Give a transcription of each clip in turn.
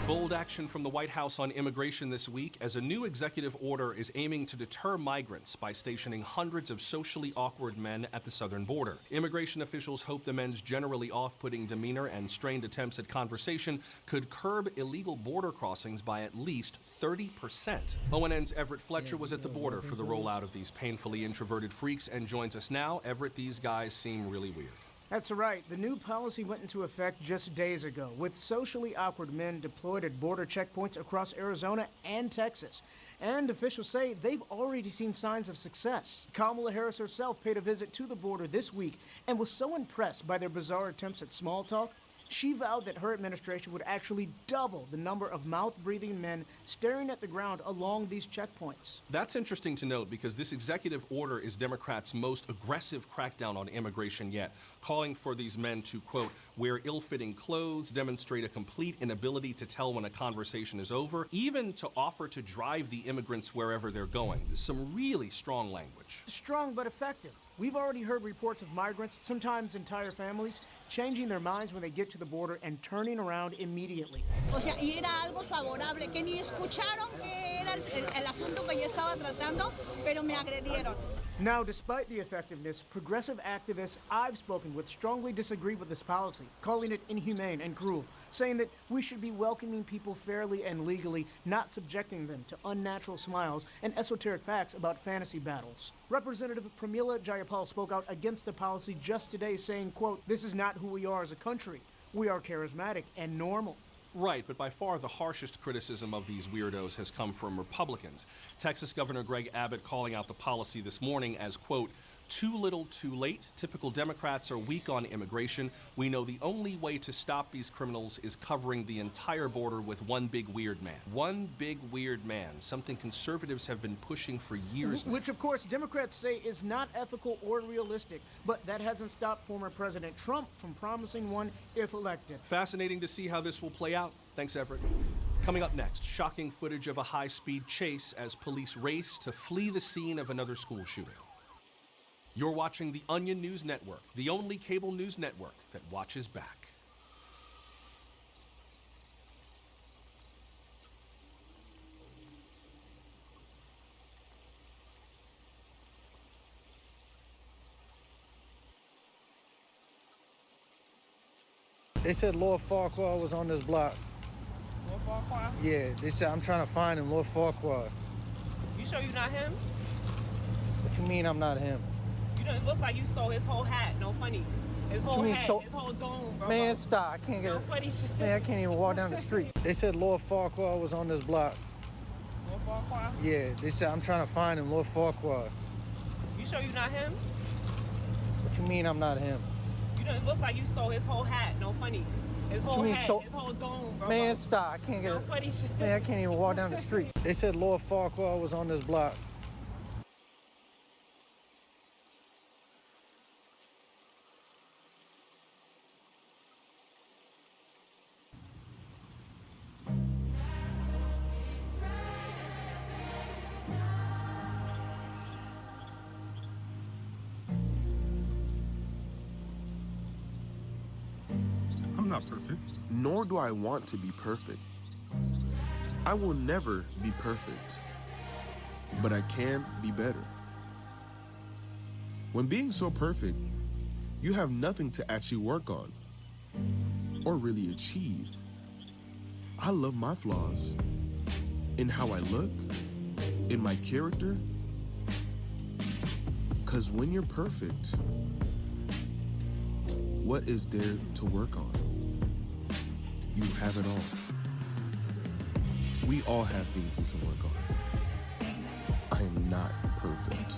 Bold action from the White House on immigration this week as a new executive order is aiming to deter migrants by stationing hundreds of socially awkward men at the southern border. Immigration officials hope the men's generally off-putting demeanor and strained attempts at conversation could curb illegal border crossings by at least 30%. ONN's Everett Fletcher was at the border for the rollout of these painfully introverted freaks and joins us now. Everett, these guys seem really weird. That's right. The new policy went into effect just days ago, with socially awkward men deployed at border checkpoints across Arizona and Texas. And officials say they've already seen signs of success. Kamala Harris herself paid a visit to the border this week and was so impressed by their bizarre attempts at small talk, she vowed that her administration would actually double the number of mouth-breathing men staring at the ground along these checkpoints. That's interesting to note because this executive order is Democrats' most aggressive crackdown on immigration yet, calling for these men to, quote, wear ill-fitting clothes, demonstrate a complete inability to tell when a conversation is over, even to offer to drive the immigrants wherever they're going. Some really strong language. Strong but effective. We've already heard reports of migrants, sometimes entire families, changing their minds when they get to the border and turning around immediately. O sea, y era algo favorable, que ni escucharon que era el asunto que yo estaba tratando, pero me agredieron. Now, despite the effectiveness, progressive activists I've spoken with strongly disagree with this policy, calling it inhumane and cruel, saying that we should be welcoming people fairly and legally, not subjecting them to unnatural smiles and esoteric facts about fantasy battles. Representative Pramila Jayapal spoke out against the policy just today, saying, quote, this is not who we are as a country. We are charismatic and normal. Right, but by far the harshest criticism of these weirdos has come from Republicans. Texas Governor Greg Abbott calling out the policy this morning as, quote, too little, too late. Typical Democrats are weak on immigration. We know the only way to stop these criminals is covering the entire border with one big weird man. One big weird man, something conservatives have been pushing for years now. Which, of course, Democrats say is not ethical or realistic, but that hasn't stopped former President Trump from promising one if elected. Fascinating to see how this will play out. Thanks, Everett. Coming up next, shocking footage of a high-speed chase as police race to flee the scene of another school shooting. You're watching the Onion News Network, the only cable news network that watches back. They said Lord Farquhar was on this block. Lord Farquhar? Yeah, they said I'm trying to find him, Lord Farquhar. You sure you're not him? What you mean I'm not him? You don't look like you stole his whole hat. No funny. His whole hat, his whole dome, bro. Man, stop. I can't get no it. Funny shit. Man, I can't even walk down the street. They said Lord Farquhar was on this block. Lord Farquhar? Yeah, they said I'm trying to find him, Lord Farquhar. You sure you're not him? What you mean I'm not him? You don't look like you stole his whole hat. No funny. His whole hat, his whole dome, bro. Man, stop. I can't get no it. Funny shit. Man, I can't even walk down the street. They said Lord Farquhar was on this block. I'm not perfect. Nor do I want to be perfect. I will never be perfect, but I can be better. When being so perfect, you have nothing to actually work on or really achieve. I love my flaws in how I look, in my character, because when you're perfect, what is there to work on? You have it all. We all have things we can work on. I am not perfect.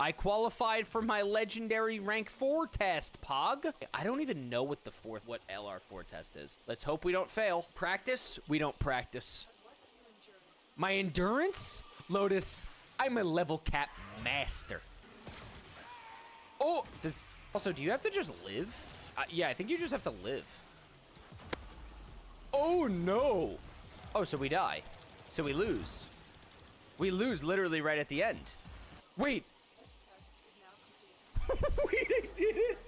I qualified for my legendary rank 4 test, Pog. I don't even know what LR4 test is. Let's hope we don't fail. Practice, we don't practice. My endurance? Lotus, I'm a level cap master. Oh, do you have to just live? Yeah, I think you just have to live. Oh no. Oh, so we die. So we lose. We lose literally right at the end. Wait. Wait, I did it.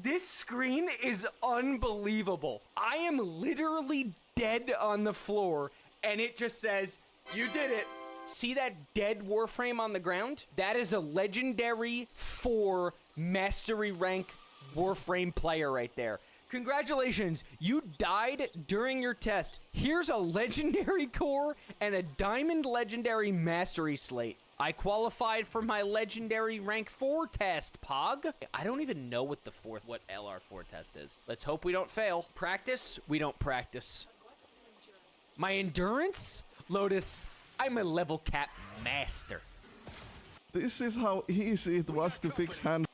This screen is unbelievable. I am literally dead on the floor, and it just says, you did it. See that dead Warframe on the ground? That is a legendary 4 mastery rank Warframe player right there. Congratulations, you died during your test. Here's a legendary core and a diamond legendary mastery slate. I qualified for my legendary rank 4 test, Pog. I don't even know what LR4 test is. Let's hope we don't fail. Practice, we don't practice. My endurance? Lotus, I'm a level cap master. This is how easy it was to fix hand.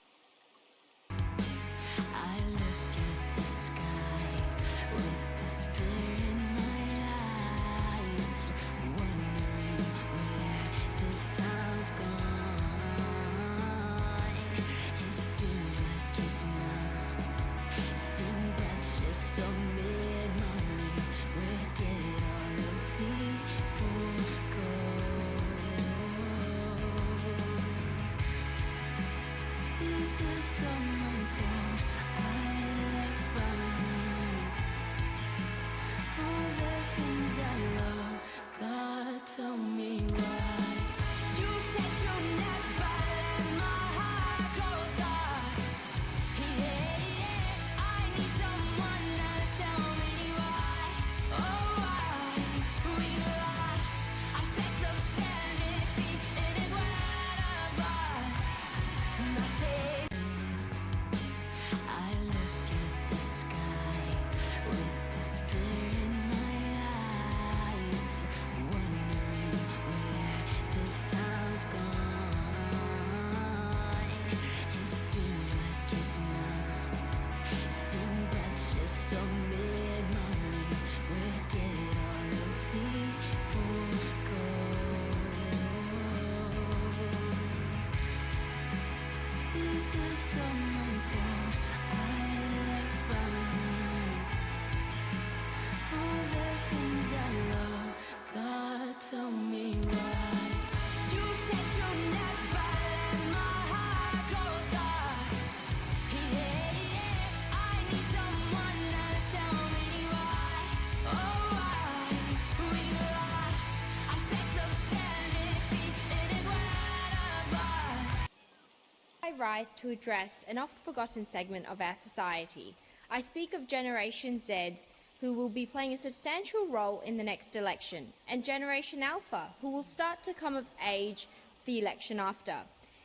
Rise to address an oft-forgotten segment of our society. I speak of Generation Z, who will be playing a substantial role in the next election, and Generation Alpha, who will start to come of age the election after.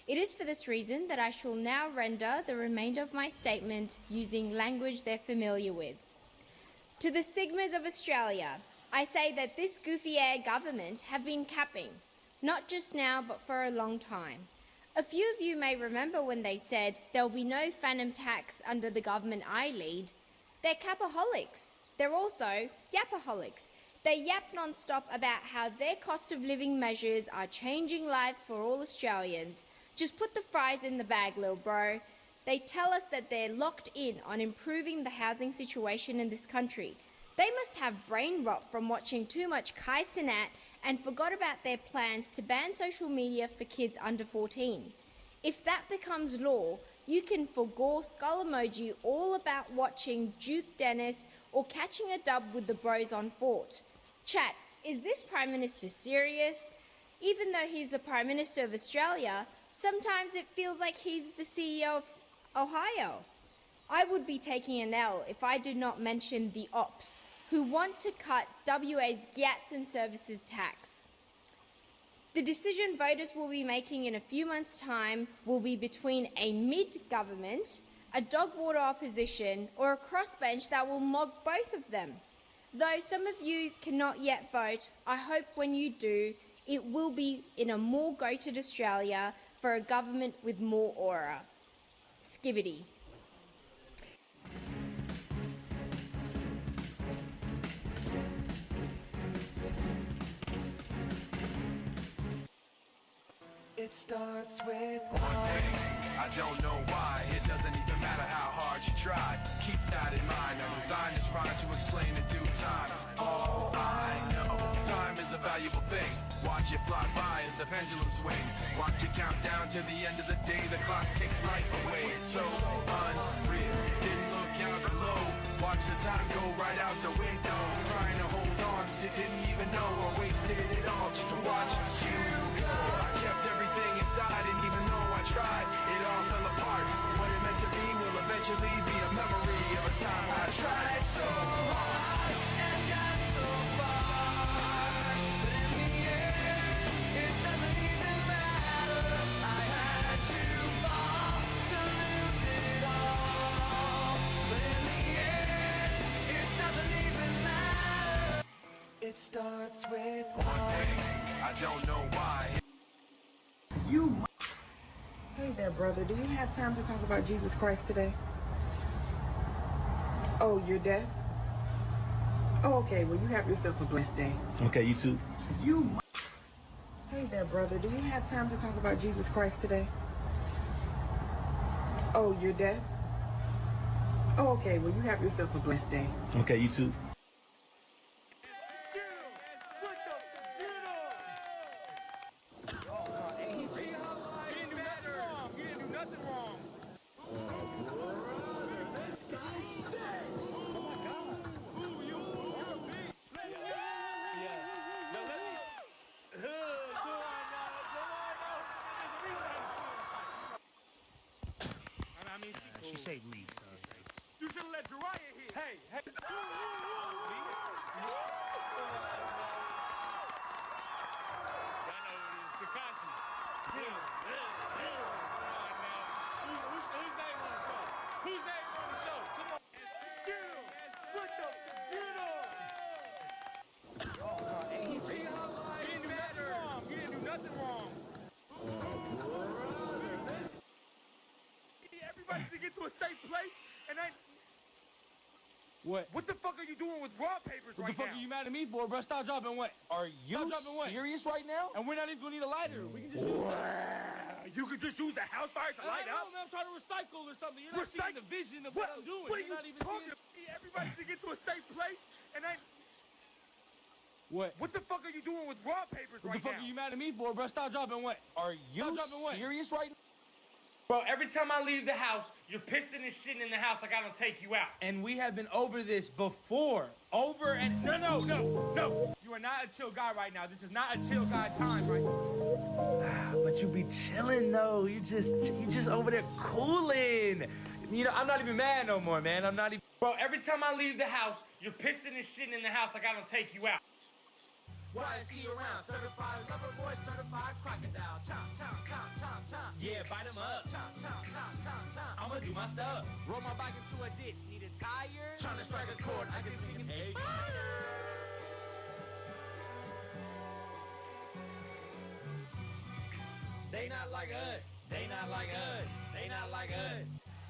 It is for this reason that I shall now render the remainder of my statement using language they're familiar with. To the Sigmas of Australia, I say that this goofy-air government have been capping, not just now but for a long time. A few of you may remember when they said there'll be no phantom tax under the government I lead. They're capaholics. They're also yapaholics. They yap non-stop about how their cost of living measures are changing lives for all Australians. Just put the fries in the bag, little bro. They tell us that they're locked in on improving the housing situation in this country. They must have brain rot from watching too much Kai Cenat and forgot about their plans to ban social media for kids under 14. If that becomes law, you can forgo skull emoji all about watching Duke Dennis or catching a dub with the bros on Fort. Chat, is this Prime Minister serious? Even though he's the Prime Minister of Australia, sometimes it feels like he's the CEO of Ohio. I would be taking an L if I did not mention the Ops, who want to cut WA's GATS and services tax. The decision voters will be making in a few months' time will be between a mid-government, a dog-water opposition, or a crossbench that will mog both of them. Though some of you cannot yet vote, I hope when you do, it will be in a more goated Australia for a government with more aura. Skibbity. It starts with one thing. I don't know why. It doesn't even matter how hard you try. Keep that in mind. I designed this rhyme to explain in due time. All I know, time is a valuable thing. Watch it fly by as the pendulum swings. Watch it count down to the end of the day. The clock takes life away. It's so unreal. Didn't look out below. Watch the time go right out the window. Trying to hold on, didn't even know I wasted it all just to watch you go. I kept everything inside, and even though I tried, it all fell apart. What it meant to be will eventually be a memory of a time I tried so hard and got so far. But in the end, it doesn't even matter. I had to fall to lose it all. But in the end, it doesn't even matter. It starts with one thing. I don't know why. Hey there, brother. Do you have time to talk about Jesus Christ today? Oh, you're dead? Oh, okay. Well, you have yourself a blessed day. Okay, you too. Hey there, brother. Do you have time to talk about Jesus Christ today? Oh, you're dead? Oh, okay. Well, you have yourself a blessed day. Okay, you too. She say leave. You should have let Jiraiya hit. Hey, hey. Whose name on the show? Come on. Get him. What the? Get him. He didn't do nothing wrong. He didn't do nothing wrong. Everybody to get to a safe place, and then. What? What the fuck are you doing with raw papers What right the fuck now? are you mad at me for, bro? Stop dropping what? Are you Stop dropping what? serious right now? And we're not even gonna need a lighter. We can just use You could just use the house fire to light up? Man, I'm trying to recycle or something. You're not seeing the vision of what I'm doing. What are You're you not even talking seeing... about? Everybody to get to a safe place, and then. What? What the fuck are you doing with raw papers What right the fuck now? are you mad at me for, bro? Stop dropping what? Are you Stop dropping what? serious right now? Bro, every time I leave the house, you're pissing and shitting in the house like I don't take you out. And we have been over this before. Over and... No. You are not a chill guy right now. This is not a chill guy time right now. But you be chilling, though. You just over there cooling. You know, I'm not even mad no more, man. I'm not even... Bro, every time I leave the house, you're pissing and shitting in the house like I don't take you out. YSC around, certified lover boy, certified crocodile. Chomp, chomp, chomp, chomp, chomp. Yeah, bite him up. Chomp, chomp, chomp, chomp, chomp. I'ma do my stuff. Roll my bike into a ditch, need a tire. Trying to strike a chord, I can sing it. Hey. They not like us. They not like us. They not like us.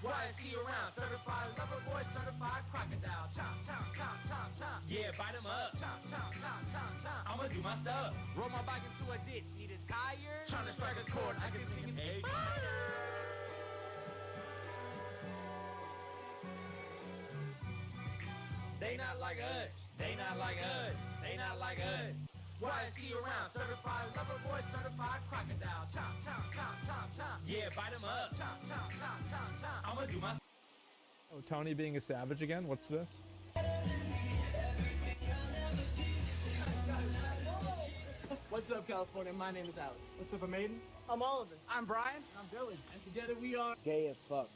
YSC around, certified lover boy, certified crocodile. Chomp, chomp, chomp, chomp, chomp. Yeah, bite him up. Chomp, chomp, chomp, chomp, chomp. I'ma do my stuff. Roll my bike into a ditch, need a tire. Trying to strike a chord, I can sing it. Hey. They not like us. They not like us. They not like us. YSC around, certified lover boy, certified crocodile. Chomp, chomp, chomp, chomp, chomp. Yeah, bite him up. Chomp, chomp, chomp, chomp, chomp. I'ma do my... Oh, Tony being a savage again? What's this? What's up, California? My name is Alex. What's up, Maiden? I'm Oliver. I'm Brian. I'm Billy. And together we are... Gay as fuck.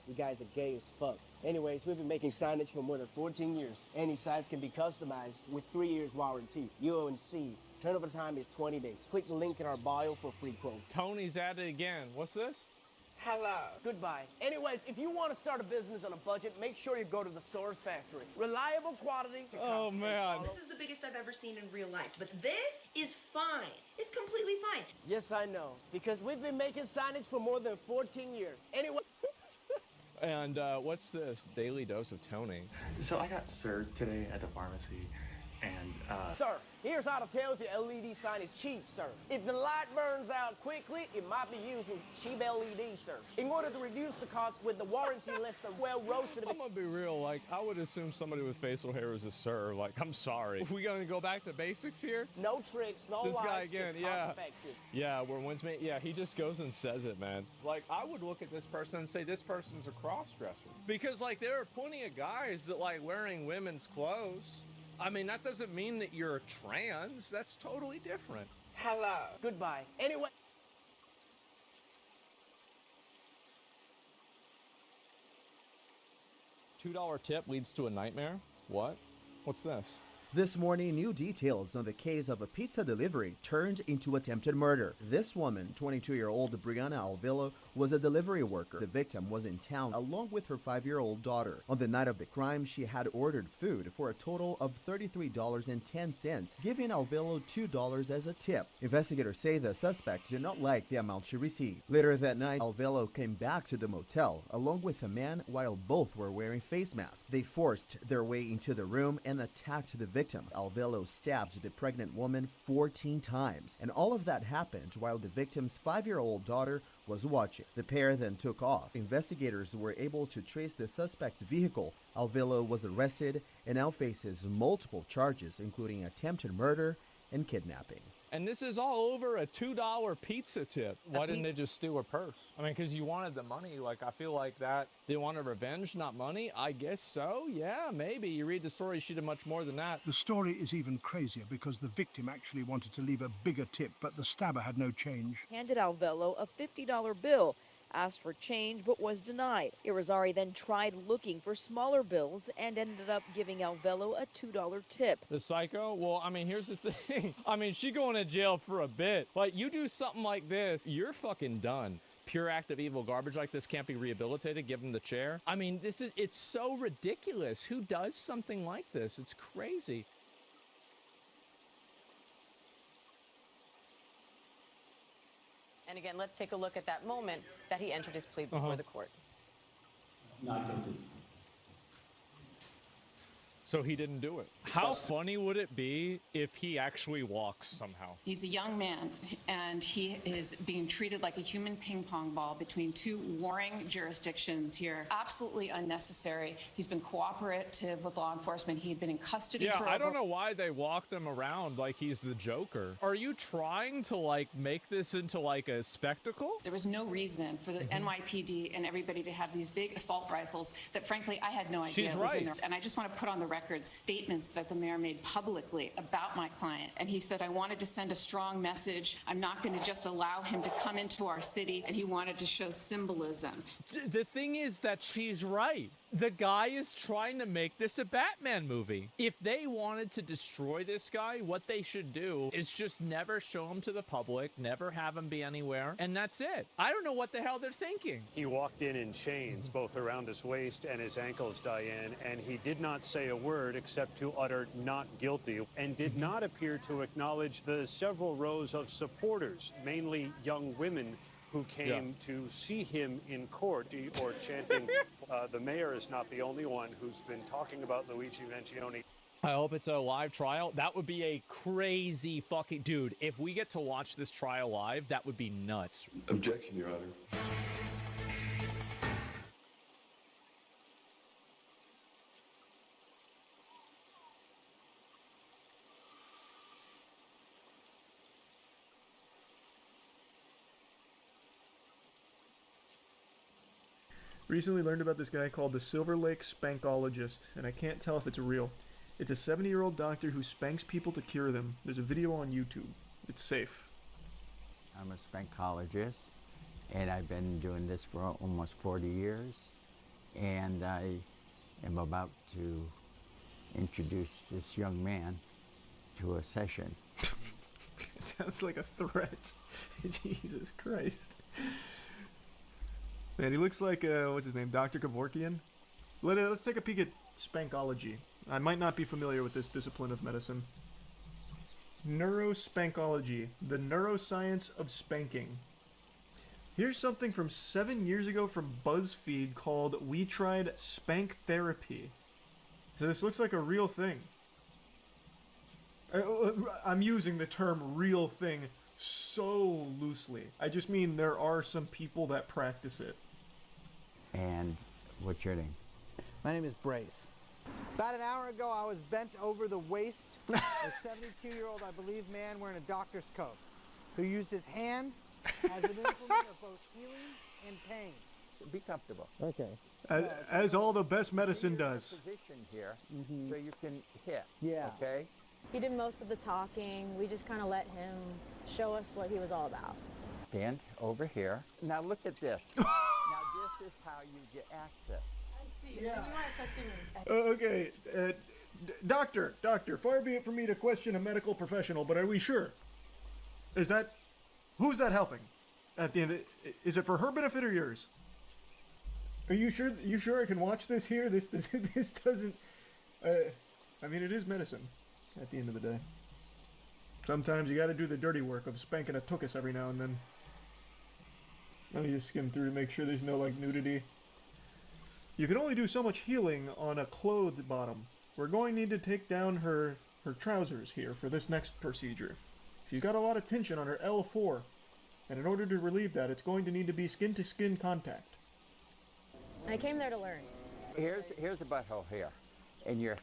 You guys are gay as fuck. Anyways, we've been making signage for more than 14 years. Any size can be customized with 3 years warranty. UONC. Turnover time is 20 days. Click the link in our bio for free quote. Tony's at it again. What's this? Hello. Goodbye. Anyways, if you want to start a business on a budget, make sure you go to the Source Factory. Reliable quality. Oh, man. This is the biggest I've ever seen in real life, but this is fine. It's completely fine. Yes, I know. Because we've been making signage for more than 14 years. Anyway. And what's this? Daily dose of Tony. So I got served today at the pharmacy, and Sir, here's how to tell if your LED sign is cheap, sir. If the light burns out quickly, it might be using cheap LED, sir. In order to reduce the cost with the warranty list of well-roasted... I'm gonna be real, like, I would assume somebody with facial hair is a sir. Like, I'm sorry. We gonna go back to basics here? No tricks, no This lies, guy again, just yeah. cost-effective. Yeah, where when's me? Yeah, he just goes and says it, man. Like, I would look at this person and say, this person's a cross-dresser. Because, like, there are plenty of guys that like wearing women's clothes. I mean, that doesn't mean that you're a trans. That's totally different. Hello. Goodbye. Anyway. $2 tip leads to a nightmare? What? What's this? This morning, new details on the case of a pizza delivery turned into attempted murder. This woman, 22-year-old Brianna Alvillo, was a delivery worker. The victim was in town along with her 5-year-old daughter. On the night of the crime, she had ordered food for a total of $33.10, giving Alvillo $2 as a tip. Investigators say the suspect did not like the amount she received. Later that night, Alvillo came back to the motel along with a man while both were wearing face masks. They forced their way into the room and attacked the victim. Alvillo stabbed the pregnant woman 14 times, and all of that happened while the victim's 5-year-old daughter was watching. The pair then took off. Investigators were able to trace the suspect's vehicle. Alvillo was arrested and now faces multiple charges, including attempted murder and kidnapping. And this is all over a $2 pizza tip. Why didn't they just steal her purse? I mean, because you wanted the money. Like, I feel like that, they wanted revenge, not money. I guess so. Yeah, maybe. You read the story, she did much more than that. The story is even crazier because the victim actually wanted to leave a bigger tip, but the stabber had no change. Handed Alvillo a $50 bill, asked for change but was denied. Irizarry then tried looking for smaller bills and ended up giving Alvillo a $2 tip. The psycho? Well, I mean, here's the thing. I mean, she going to jail for a bit. Like, you do something like this, you're fucking done. Pure act of evil garbage like this can't be rehabilitated. Give him the chair. I mean, it's so ridiculous. Who does something like this? It's crazy. And again, let's take a look at that moment that he entered his plea before the court. Not guilty. So he didn't do it. How funny would it be if he actually walks somehow? He's a young man, and he is being treated like a human ping pong ball between two warring jurisdictions here. Absolutely unnecessary. He's been cooperative with law enforcement. He had been in custody for I don't know why they walked him around like he's the Joker. Are you trying to, like, make this into, like, a spectacle? There was no reason for the NYPD and everybody to have these big assault rifles that, frankly, I had no idea was in there. And I just want to put on the record statements that the mayor made publicly about my client. And he said, I wanted to send a strong message. I'm not going to just allow him to come into our city. And he wanted to show symbolism. The thing is that she's right. The guy is trying to make this a Batman movie. If they wanted to destroy this guy, what they should do is just never show him to the public, never have him be anywhere, and that's it. I don't know what the hell they're thinking. He walked in chains, both around his waist and his ankles, Diane, and he did not say a word except to utter not guilty, and did not appear to acknowledge the several rows of supporters, mainly young women, who came to see him in court or chanting, the mayor is not the only one who's been talking about Luigi Mangione. I hope it's a live trial. That would be a crazy fucking... Dude, if we get to watch this trial live, that would be nuts. Objection, Your Honor. Recently learned about this guy called the Silver Lake Spankologist, and I can't tell if it's real. It's a 70-year-old doctor who spanks people to cure them. There's a video on YouTube. It's safe. I'm a spankologist, and I've been doing this for almost 40 years, and I am about to introduce this young man to a session. It sounds like a threat. Jesus Christ. Man, he looks like, what's his name, Dr. Kevorkian? Let's take a peek at spankology. I might not be familiar with this discipline of medicine. Neurospankology, the neuroscience of spanking. Here's something from 7 years ago from BuzzFeed called We Tried Spank Therapy. So this looks like a real thing. I'm using the term real thing so loosely. I just mean there are some people that practice it. And what's your name? My name is Brace. About an hour ago, I was bent over the waist of a 72-year-old, I believe, man wearing a doctor's coat, who used his hand as an implement of both healing and pain. Be comfortable. Okay. As all the best medicine does. Position here, so you can hit. Yeah. Okay. He did most of the talking. We just kind of let him show us what he was all about. Stand over here. Now look at this. Now this is how you get access. Yeah. You want to touch him? Okay, doctor, far be it from me to question a medical professional, but are we sure? Who's that helping? At the end, is it for her benefit or yours? Are you sure? You sure I can watch this here? This doesn't. I mean, it is medicine. At the end of the day, sometimes you got to do the dirty work of spanking a tuchus every now and then. Let me just skim through to make sure there's no like nudity. You can only do so much healing on a clothed bottom. We're going to need to take down her trousers here for this next procedure. She's got a lot of tension on her L4, and in order to relieve that, it's going to need to be skin-to-skin contact. I came there to learn. Here's a butthole here, and you're.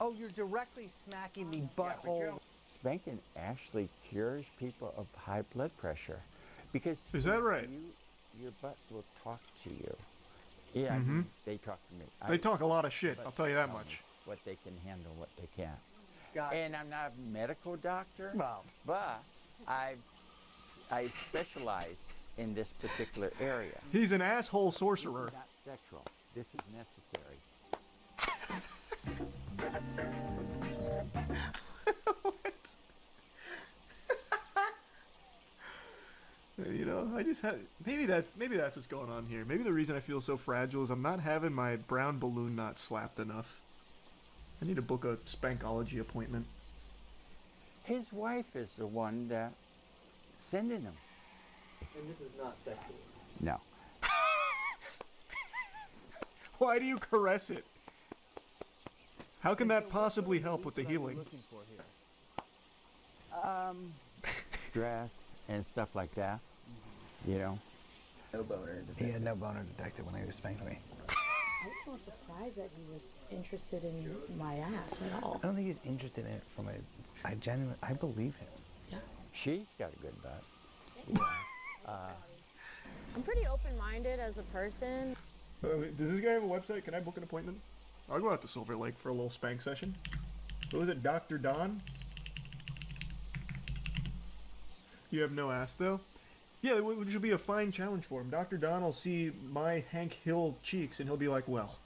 Oh, you're directly smacking the butthole. Spanking actually cures people of high blood pressure, because is that right? Your butt will talk to you. Yeah, they talk to me. They talk a lot of shit, I'll tell you that much. What they can handle, what they can't. Got it. And I'm not a medical doctor, Well. but I specialize in this particular area. He's an asshole sorcerer. This is not sexual. This is necessary. You know, I just have maybe that's what's going on here. Maybe the reason I feel so fragile is I'm not having my brown balloon knot slapped enough. I need to book a spankology appointment. His wife is the one that sending him. And this is not sexual. No. Why do you caress it? How can that possibly help with the healing? Stress and stuff like that. You know. No boner detected. He had no boner detected when he was spanking me. I was so surprised that he was interested in my ass at all. I don't think he's interested in it from a. I believe him. Yeah. She's got a good butt. Yeah. I'm pretty open-minded as a person. Does this guy have a website? Can I book an appointment? I'll go out to Silver Lake for a little spank session. What was it, Dr. Don? You have no ass, though? Yeah, which will be a fine challenge for him. Dr. Don will see my Hank Hill cheeks, and he'll be like, well,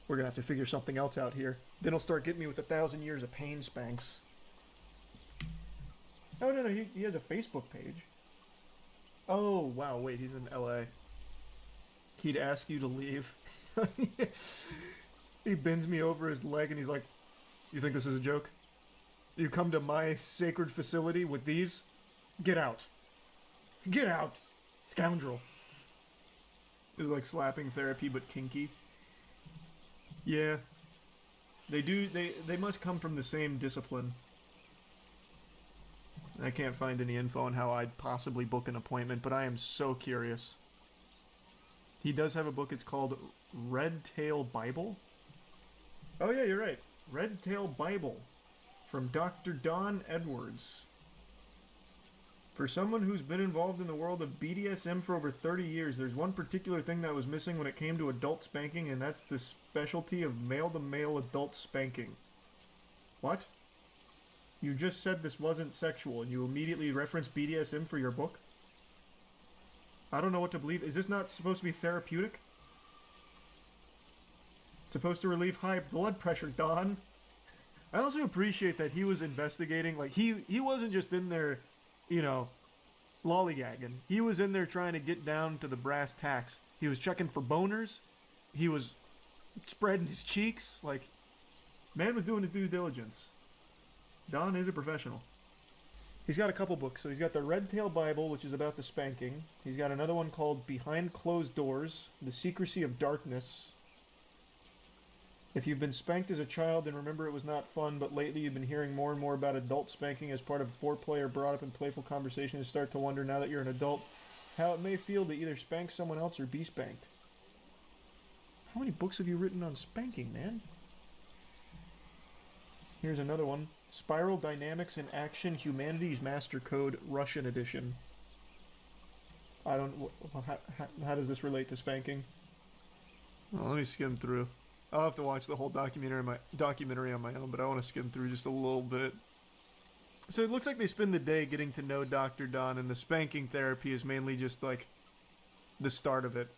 we're going to have to figure something else out here. Then he'll start getting me with 1,000 years of pain spanks. Oh, no, he has a Facebook page. Oh, wow, wait, he's in L.A. He'd ask you to leave. He bends me over his leg, and he's like, you think this is a joke? You come to my sacred facility with these? Get out. Get out, scoundrel. It was like slapping therapy, but kinky. Yeah. They must come from the same discipline. I can't find any info on how I'd possibly book an appointment, but I am so curious. He does have a book, it's called Red Tail Bible. Oh yeah, you're right. Red Tail Bible from Dr. Don Edwards. For someone who's been involved in the world of BDSM for over 30 years, there's one particular thing that was missing when it came to adult spanking, and that's the specialty of male-to-male adult spanking. What? You just said this wasn't sexual, and you immediately referenced BDSM for your book? I don't know what to believe. Is this not supposed to be therapeutic? It's supposed to relieve high blood pressure, Don. I also appreciate that he was investigating, like, he wasn't just in there, you know, lollygagging. He was in there trying to get down to the brass tacks. He was checking for boners. He was spreading his cheeks. Like, man was doing his due diligence. Don is a professional. He's got a couple books. So he's got the Red Tail Bible, which is about the spanking. He's got another one called Behind Closed Doors, The Secrecy of Darkness. If you've been spanked as a child, then remember it was not fun, but lately you've been hearing more and more about adult spanking as part of a foreplay or brought up in playful conversation and start to wonder, now that you're an adult, how it may feel to either spank someone else or be spanked. How many books have you written on spanking, man? Here's another one. Spiral Dynamics in Action, Humanity's Master Code, Russian edition. I don't... How does this relate to spanking? Well, let me skim through. I'll have to watch the whole documentary on my own, but I want to skim through just a little bit. So it looks like they spend the day getting to know Dr. Don, and the spanking therapy is mainly just like the start of it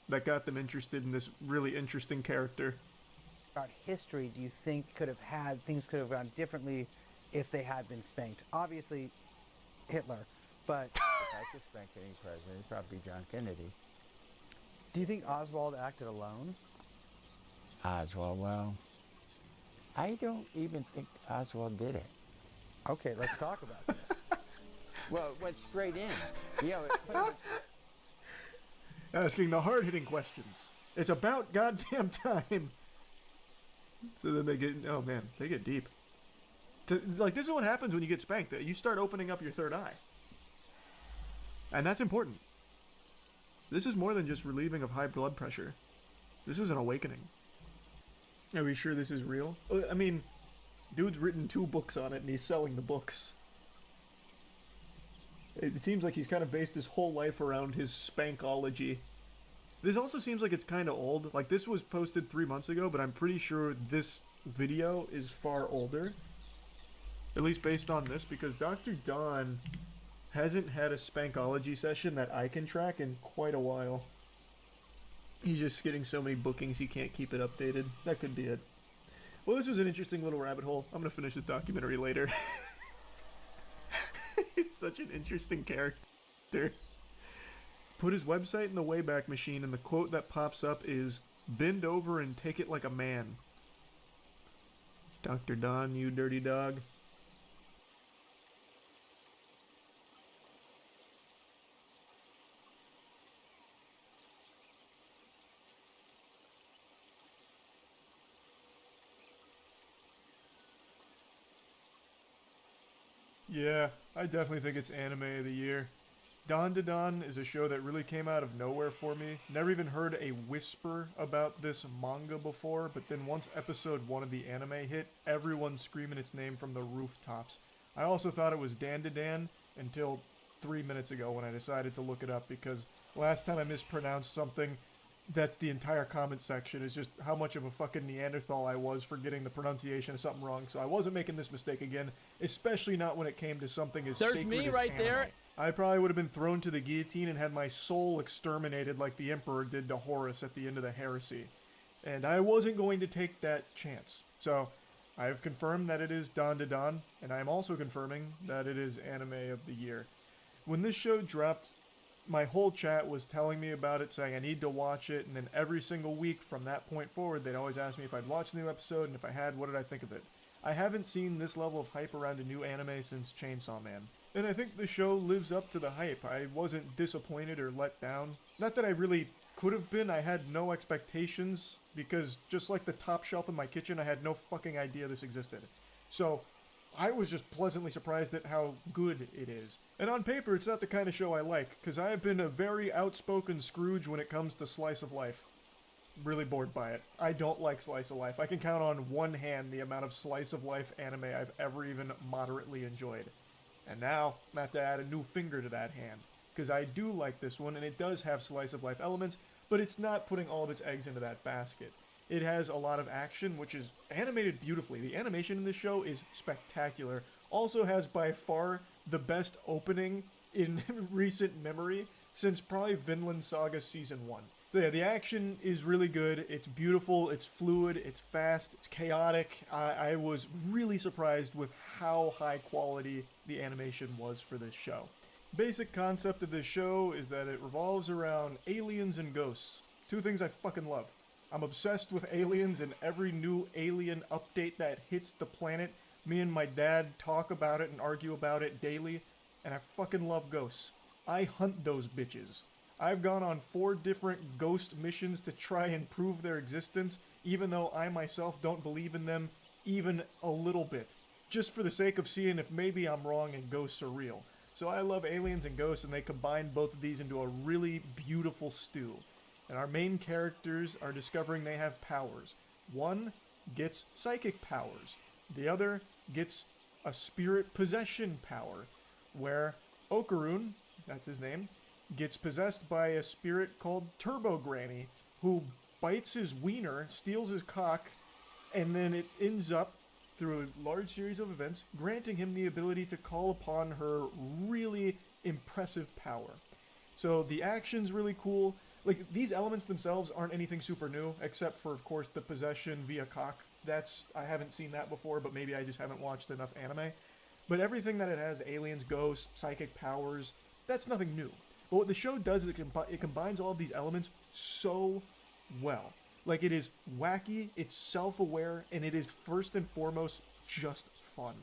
that got them interested in this really interesting character. About history, do you think things could have gone differently if they had been spanked? Obviously, Hitler, but If I could spank any president, it'd probably be John Kennedy. Do you think Oswald acted alone? Oswald, well, I don't even think Oswald did it. Okay, let's talk about this. Well, it went straight in. Asking the hard-hitting questions. It's about goddamn time. So then they get, oh man, they get deep. Like, this is what happens when you get spanked. You start opening up your third eye. And that's important. This is more than just relieving of high blood pressure. This is an awakening. Are we sure this is real? I mean, dude's written 2 books on it and he's selling the books. It seems like he's kind of based his whole life around his spankology. This also seems like it's kind of old. Like, this was posted 3 months ago, but I'm pretty sure this video is far older. At least based on this, because Dr. Don hasn't had a spankology session that I can track in quite a while. He's just getting so many bookings he can't keep it updated. That could be it. Well, this was an interesting little rabbit hole. I'm going to finish this documentary later. He's such an interesting character. Put his website in the Wayback Machine, and the quote that pops up is, "Bend over and take it like a man." Dr. Don, you dirty dog. Yeah, I definitely think it's anime of the year. Don to Don is a show that really came out of nowhere for me. Never even heard a whisper about this manga before, but then once episode 1 of the anime hit, everyone's screaming its name from the rooftops. I also thought it was Dan to Dan until 3 minutes ago when I decided to look it up, because last time I mispronounced something, that's the entire comment section, is just how much of a fucking Neanderthal I was for getting the pronunciation of something wrong. So I wasn't making this mistake again, especially not when it came to something as There's sacred me as right anime. there. I probably would have been thrown to the guillotine and had my soul exterminated like the Emperor did to Horus at the end of the heresy. And I wasn't going to take that chance. So I have confirmed that it is Don to Don, and I am also confirming that it is anime of the year. When this show dropped, my whole chat was telling me about it, saying I need to watch it, and then every single week from that point forward, they'd always ask me if I'd watched the new episode, and if I had, what did I think of it? I haven't seen this level of hype around a new anime since Chainsaw Man. And I think the show lives up to the hype. I wasn't disappointed or let down. Not that I really could have been. I had no expectations, because just like the top shelf in my kitchen, I had no fucking idea this existed. So I was just pleasantly surprised at how good it is. And on paper, it's not the kind of show I like, because I have been a very outspoken Scrooge when it comes to slice of life. Really bored by it. I don't like slice of life. I can count on one hand the amount of slice of life anime I've ever even moderately enjoyed. And now, I'm gonna have to add a new finger to that hand, because I do like this one, and it does have slice of life elements, but it's not putting all of its eggs into that basket. It has a lot of action, which is animated beautifully. The animation in this show is spectacular. Also has by far the best opening in recent memory since probably Vinland Saga Season 1. So yeah, the action is really good. It's beautiful, it's fluid, it's fast, it's chaotic. I was really surprised with how high quality the animation was for this show. Basic concept of this show is that it revolves around aliens and ghosts. Two things I fucking love. I'm obsessed with aliens, and every new alien update that hits the planet, me and my dad talk about it and argue about it daily, and I fucking love ghosts. I hunt those bitches. I've gone on 4 different ghost missions to try and prove their existence, even though I myself don't believe in them even a little bit, just for the sake of seeing if maybe I'm wrong and ghosts are real. So I love aliens and ghosts, and they combine both of these into a really beautiful stew. And our main characters are discovering they have powers. One gets psychic powers. The other gets a spirit possession power, where Okarun, that's his name, gets possessed by a spirit called Turbo Granny, who bites his wiener, steals his cock, and then it ends up, through a large series of events, granting him the ability to call upon her really impressive power. So the action's really cool. Like, these elements themselves aren't anything super new, except for, of course, the possession via cock. I haven't seen that before, but maybe I just haven't watched enough anime. But everything that it has, aliens, ghosts, psychic powers, that's nothing new. But what the show does is it combines all of these elements so well. Like, it is wacky, it's self-aware, and it is first and foremost just fun.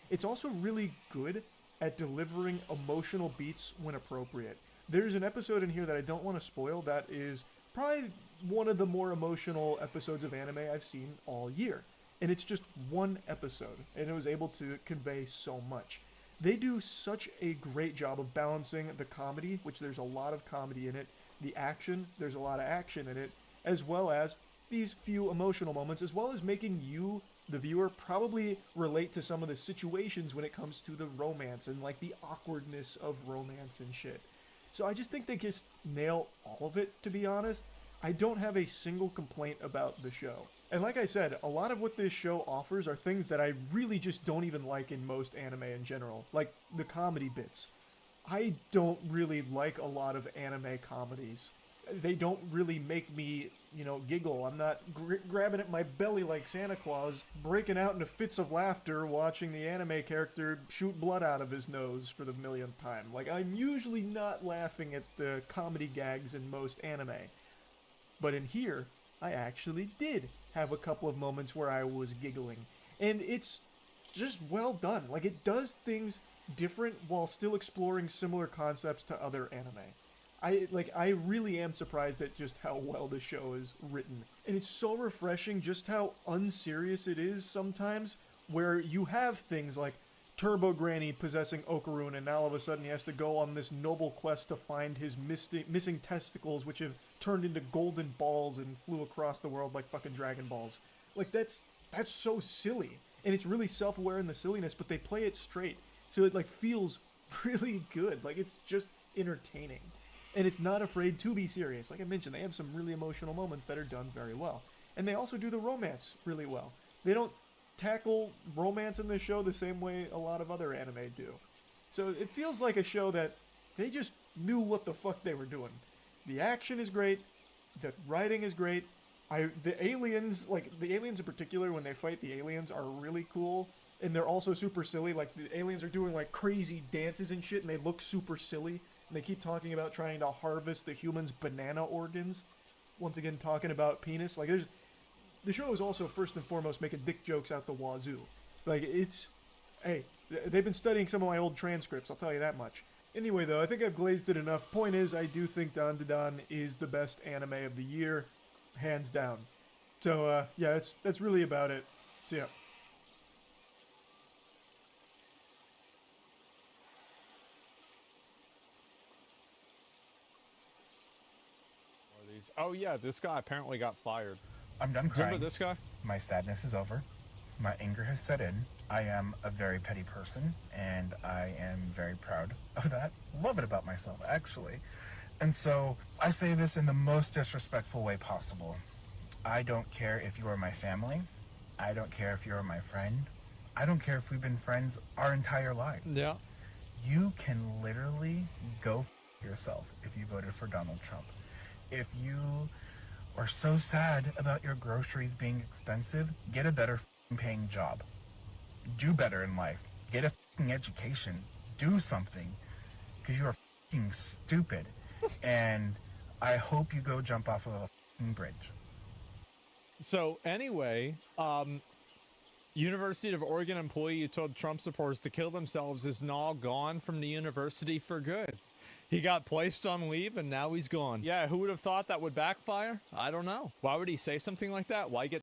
It's also really good at delivering emotional beats when appropriate. There's an episode in here that I don't want to spoil that is probably one of the more emotional episodes of anime I've seen all year. And it's just one episode, and it was able to convey so much. They do such a great job of balancing the comedy, which there's a lot of comedy in it, the action, there's a lot of action in it, as well as these few emotional moments, as well as making you, the viewer, probably relate to some of the situations when it comes to the romance and like the awkwardness of romance and shit. So I just think they just nail all of it, to be honest. I don't have a single complaint about the show. And like I said, a lot of what this show offers are things that I really just don't even like in most anime in general, like the comedy bits. I don't really like a lot of anime comedies. They don't really make me, giggle. I'm not grabbing at my belly like Santa Claus, breaking out into fits of laughter watching the anime character shoot blood out of his nose for the millionth time. Like, I'm usually not laughing at the comedy gags in most anime. But in here, I actually did have a couple of moments where I was giggling. And it's just well done. Like, it does things different while still exploring similar concepts to other anime. I really am surprised at just how well the show is written. And it's so refreshing just how unserious it is sometimes, where you have things like Turbo Granny possessing Okarun, and now all of a sudden he has to go on this noble quest to find his missing testicles, which have turned into golden balls and flew across the world like fucking Dragon Balls. Like, that's so silly. And it's really self-aware in the silliness, but they play it straight. So it, feels really good. Like, it's just entertaining. And it's not afraid to be serious. Like I mentioned, they have some really emotional moments that are done very well. And they also do the romance really well. They don't tackle romance in this show the same way a lot of other anime do. So it feels like a show that they just knew what the fuck they were doing. The action is great. The writing is great. The aliens in particular, when they fight the aliens, are really cool. And they're also super silly. Like, the aliens are doing, crazy dances and shit, and they look super silly. And they keep talking about trying to harvest the humans' banana organs. Once again, talking about penis. The show is also first and foremost making dick jokes out the wazoo. Hey, they've been studying some of my old transcripts, I'll tell you that much. Anyway, though, I think I've glazed it enough. Point is, I do think Dandadan is the best anime of the year, hands down. So, yeah, that's really about it. So, yeah. Oh yeah, this guy apparently got fired. I'm done crying. Remember this guy? My sadness is over. My anger has set in. I am a very petty person, and I am very proud of that. Love it about myself, actually. And so I say this in the most disrespectful way possible. I don't care if you are my family. I don't care if you're my friend. I don't care if we've been friends our entire lives. Yeah. You can literally go yourself if you voted for Donald Trump. If you are so sad about your groceries being expensive, get a better paying job. Do better in life. Get a education. Do something. because you are fucking stupid. And I hope you go jump off of a fucking bridge. So anyway, University of Oregon employee who told Trump supporters to kill themselves is now gone from the university for good. He got placed on leave and now he's gone. Yeah, who would have thought that would backfire? I don't know. Why would he say something like that? Why get